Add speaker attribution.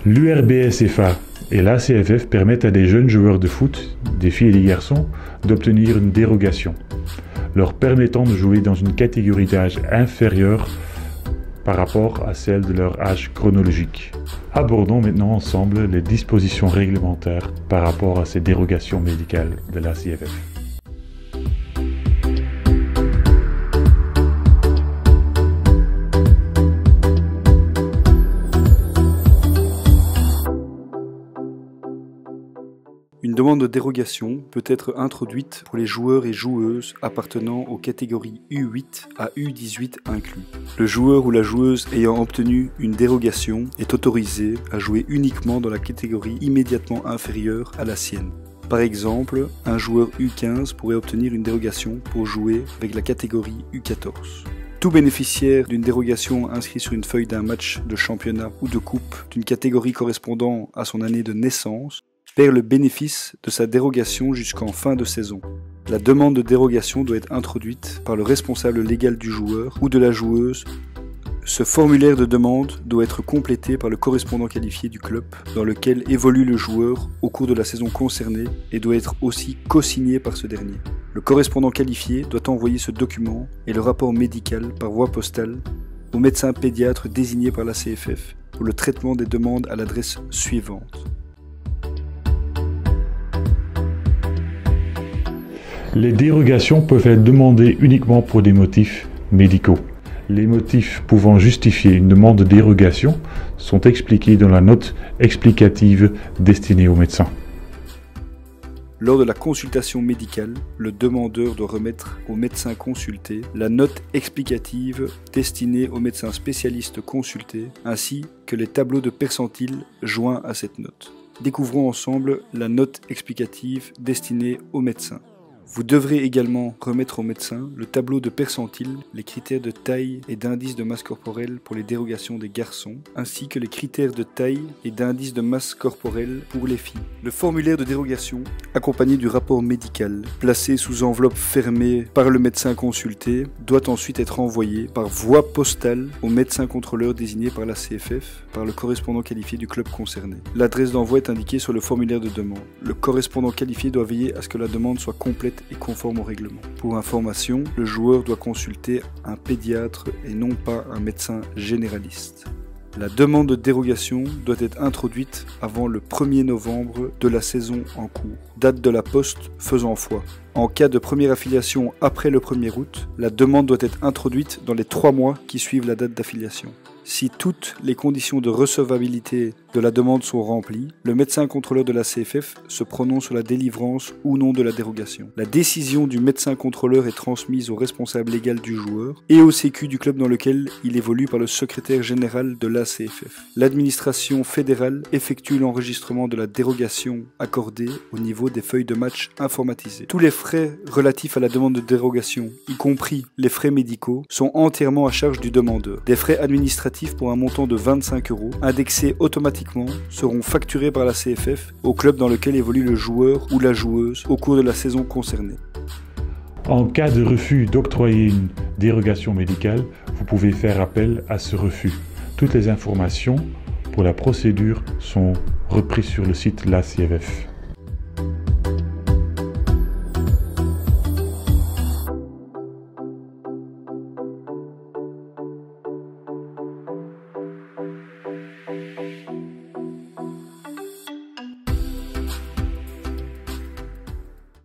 Speaker 1: L'URBSFA et l'ACFF permettent à des jeunes joueurs de foot, des filles et des garçons, d'obtenir une dérogation, leur permettant de jouer dans une catégorie d'âge inférieure par rapport à celle de leur âge chronologique. Abordons maintenant ensemble les dispositions réglementaires par rapport à ces dérogations médicales de l'ACFF.
Speaker 2: Une demande de dérogation peut être introduite pour les joueurs et joueuses appartenant aux catégories U8 à U18 inclus. Le joueur ou la joueuse ayant obtenu une dérogation est autorisé à jouer uniquement dans la catégorie immédiatement inférieure à la sienne. Par exemple, un joueur U15 pourrait obtenir une dérogation pour jouer avec la catégorie U14. Tout bénéficiaire d'une dérogation inscrit sur une feuille d'un match de championnat ou de coupe d'une catégorie correspondant à son année de naissance perd le bénéfice de sa dérogation jusqu'en fin de saison. La demande de dérogation doit être introduite par le responsable légal du joueur ou de la joueuse. Ce formulaire de demande doit être complété par le correspondant qualifié du club dans lequel évolue le joueur au cours de la saison concernée et doit être aussi co-signé par ce dernier. Le correspondant qualifié doit envoyer ce document et le rapport médical par voie postale au médecin pédiatre désigné par la CFF pour le traitement des demandes à l'adresse suivante.
Speaker 1: Les dérogations peuvent être demandées uniquement pour des motifs médicaux. Les motifs pouvant justifier une demande de dérogation sont expliqués dans la note explicative destinée au médecin.
Speaker 2: Lors de la consultation médicale, le demandeur doit remettre au médecin consulté la note explicative destinée au médecin spécialiste consulté, ainsi que les tableaux de percentiles joints à cette note. Découvrons ensemble la note explicative destinée au médecin. Vous devrez également remettre au médecin le tableau de percentiles, les critères de taille et d'indice de masse corporelle pour les dérogations des garçons, ainsi que les critères de taille et d'indice de masse corporelle pour les filles. Le formulaire de dérogation, accompagné du rapport médical, placé sous enveloppe fermée par le médecin consulté, doit ensuite être envoyé par voie postale au médecin contrôleur désigné par la CFF, par le correspondant qualifié du club concerné. L'adresse d'envoi est indiquée sur le formulaire de demande. Le correspondant qualifié doit veiller à ce que la demande soit complète et conforme au règlement. Pour information, le joueur doit consulter un pédiatre et non pas un médecin généraliste. La demande de dérogation doit être introduite avant le 1er novembre de la saison en cours, date de la poste faisant foi. En cas de première affiliation après le 1er août, la demande doit être introduite dans les 3 mois qui suivent la date d'affiliation. Si toutes les conditions de recevabilité de la demande sont remplies, le médecin contrôleur de la CFF se prononce sur la délivrance ou non de la dérogation. La décision du médecin contrôleur est transmise au responsable légal du joueur et au sécu du club dans lequel il évolue par le secrétaire général de la CFF. L'administration fédérale effectue l'enregistrement de la dérogation accordée au niveau des feuilles de match informatisées. Tous les frais relatifs à la demande de dérogation, y compris les frais médicaux, sont entièrement à charge du demandeur. Des frais administratifs pour un montant de 25 €, indexés automatiquement, seront facturés par la CFF au club dans lequel évolue le joueur ou la joueuse au cours de la saison concernée.
Speaker 1: En cas de refus d'octroyer une dérogation médicale, vous pouvez faire appel à ce refus. Toutes les informations pour la procédure sont reprises sur le site de la CFF.